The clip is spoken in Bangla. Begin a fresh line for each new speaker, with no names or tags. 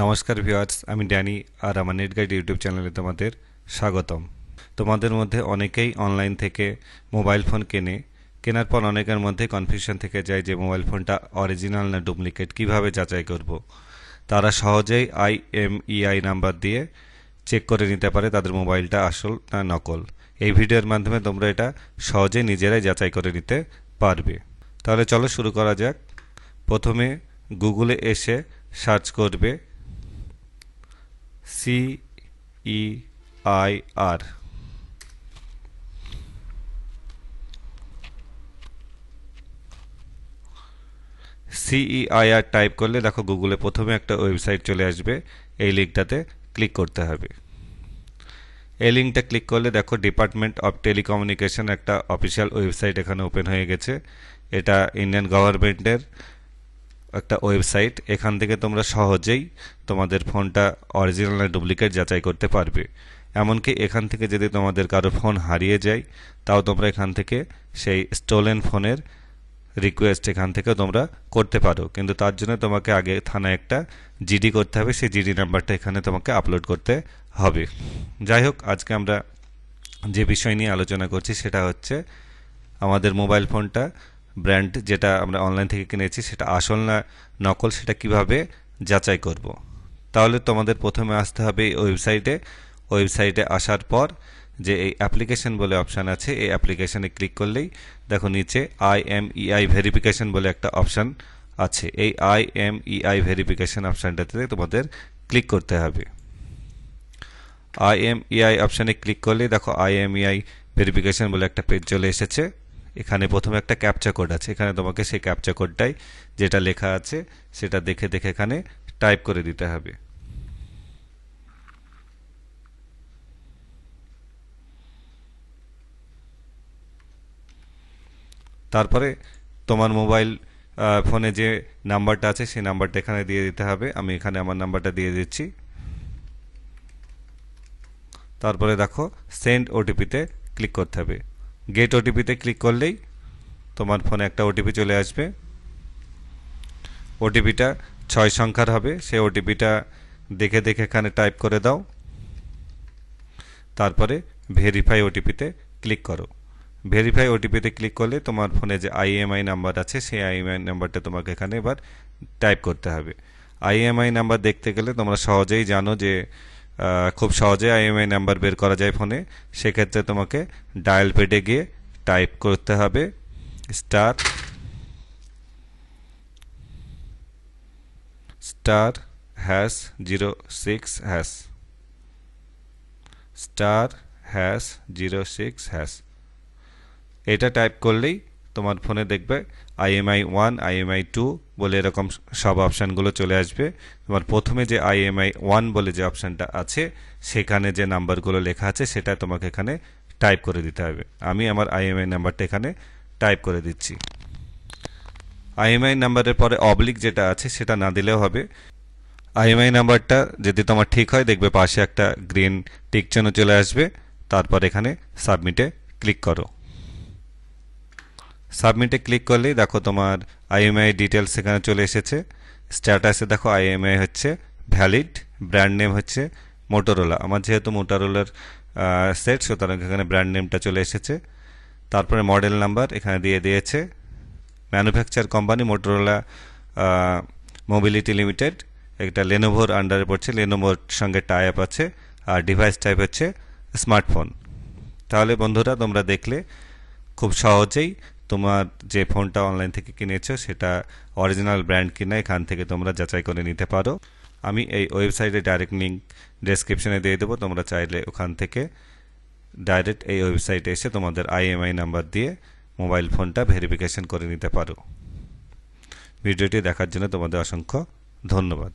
নমস্কার ভিউয়ার্স, আমি ড্যানি আর আমার নেট গাইড ইউটিউব চ্যানেলে তোমাদের স্বাগতম। তোমাদের মধ্যে অনেকেই অনলাইন থেকে মোবাইল ফোন কেনার পর অনেকের মধ্যে কনফিউশন থেকে যায় যে মোবাইল ফোনটা অরিজিনাল না ডুপ্লিকেট কিভাবে যাচাই করব। তারা সহজেই IMEI নাম্বার দিয়ে চেক করে নিতে পারে তাদের মোবাইলটা আসল না নকল। এই ভিডিওর মাধ্যমে তোমরা এটা সহজেই নিজেরাই যাচাই করে নিতে পারবে। তাহলে চলো শুরু করা যাক। প্রথমে গুগলে এসে সার্চ করবে CEIR। CEIR টাইপ করলে দেখো গুগলে প্রথমে একটা ওয়েবসাইট চলে আসবে। এই লিঙ্কটাতে ক্লিক করতে হবে। এই লিঙ্কটা ক্লিক করলে দেখো ডিপার্টমেন্ট অফ টেলিকমিউনিকেশন একটা অফিসিয়াল ওয়েবসাইট এখানে ওপেন হয়ে গেছে। এটা ইন্ডিয়ান গভর্নমেন্টের একটা ওয়েবসাইট। এখান থেকে তোমরা সহজেই তোমাদের ফোনটা অরিজিনাল না ডুপ্লিকেট যাচাই করতে পারবে। এমনকি এখান থেকে যদি তোমাদের কারো ফোন হারিয়ে যায় তাও তোমরা এখান থেকে সেই স্টোলেন ফোনের রিকোয়েস্ট এখান থেকে তোমরা করতে পারো, কিন্তু তার জন্য তোমাকে আগে থানায় একটা জিডি করতে হবে। সেই জিডি নাম্বারটা এখানে তোমাকে আপলোড করতে হবে। যাই হোক, আজকে আমরা যে বিষয় নিয়ে আলোচনা করছি সেটা হচ্ছে আমাদের মোবাইল ফোনটা ব্র্যান্ড যেটা আমরা অনলাইন থেকে কিনেছি সেটা আসল না নকল সেটা কিভাবে যাচাই করব। তাহলে তোমাদের প্রথমে আসতে হবে এই ওয়েবসাইটে আসার পর যে এই অ্যাপ্লিকেশন বলে অপশান আছে, এই অ্যাপ্লিকেশনে ক্লিক করলেই দেখো নিচে IMEI ভেরিফিকেশন বলে একটা অপশান আছে। এই IMEI ভেরিফিকেশন অপশানটাতে তোমাদের ক্লিক করতে হবে। IMEI অপশানে ক্লিক করলেই দেখো IMEI ভেরিফিকেশন বলে একটা পেজ চলে এসেছে। এখানে প্রথমে একটা ক্যাপচা কোড আছে। এখানে তোমাকে সেই ক্যাপচা কোডটাই যেটা লেখা আছে সেটা দেখে দেখে এখানে টাইপ করে দিতে হবে। তারপরে তোমার মোবাইল ফোনে যে নাম্বারটা আছে সেই নাম্বারটা এখানে দিয়ে দিতে হবে। আমি এখানে আমার নাম্বারটা দিয়ে দিচ্ছি। তারপরে দেখো সেন্ড ওটিপিতে ক্লিক করতে হবে। গেট ওটিপিতে ক্লিক করলেই তোমার ফোনে একটা ওটিপি চলে আসবে। ওটিপিটা 6 সংখ্যার হবে। সেই ওটিপিটা দেখে দেখে এখানে টাইপ করে দাও। তারপরে ভেরিফাই ওটিপিতে ক্লিক করো। ভেরিফাই ওটিপিতে ক্লিক করলে তোমার ফোনে যে IMEI নাম্বার আছে সেই IMEI নাম্বারটা তোমাকে এখানে এবার টাইপ করতে হবে। IMEI নাম্বার দেখতে গেলে তোমরা সহজেই জানো যে খুব সহজেই IMEI নাম্বার বের করা যায় ফোনে। সেক্ষেত্রে তোমাকে ডায়াল প্যাডে গিয়ে টাইপ করতে হবে *##06# *##06#। এটা টাইপ করলেই তোমার ফোনে দেখবে IMEI 1 IMEI 2 বলে এরকম সব অপশানগুলো চলে আসবে। তোমার প্রথমে যে IMEI 1 বলে যে অপশানটা আছে সেখানে যে নাম্বারগুলো লেখা আছে সেটা তোমাকে এখানে টাইপ করে দিতে হবে। আমি আমার IMEI নাম্বারটা এখানে টাইপ করে দিচ্ছি। IMEI নাম্বারের পরে অবলিক যেটা আছে সেটা না দিলেও হবে। IMEI নাম্বারটা যদি তোমার ঠিক হয় দেখবে পাশে একটা গ্রিন টিক চিহ্ন চলে আসবে। তারপর এখানে সাবমিটে ক্লিক করো। সাবমিটে ক্লিক করলেই দেখো তোমার IMEI ডিটেলস এখানে চলে এসেছে। স্ট্যাটাসে দেখো IMEI হচ্ছে ভ্যালিড, ব্র্যান্ড নেম হচ্ছে মোটোরোলা। আমার যেহেতু মোটোরোলার সেট সুতরাং এখানে ব্র্যান্ড নেমটা চলে এসেছে। তারপরে মডেল নাম্বার এখানে দিয়ে দিয়েছে। Manufacture company Motorola mobility limited. একটা লেনোভোর আন্ডারে পড়ছে, লেনোভোর সঙ্গে টাই আপ আছে। আর ডিভাইস টাইপ হচ্ছে স্মার্টফোন। তাহলে বন্ধুরা তোমরা দেখলে খুব সহজেই তোমার যে ফোনটা অনলাইন থেকে কিনেছো সেটা অরিজিনাল ব্র্যান্ড কিনা এখান থেকে তোমরা যাচাই করে নিতে পারো। আমি এই ওয়েবসাইটে ডাইরেক্ট লিঙ্ক ডেসক্রিপশনে দিয়ে দেবো। তোমরা চাইলে ওখান থেকে ডাইরেক্ট এই ওয়েবসাইটে এসে তোমাদের IMEI নাম্বার দিয়ে মোবাইল ফোনটা ভেরিফিকেশন করে নিতে পারো। ভিডিওটি দেখার জন্য তোমাদের অসংখ্য ধন্যবাদ।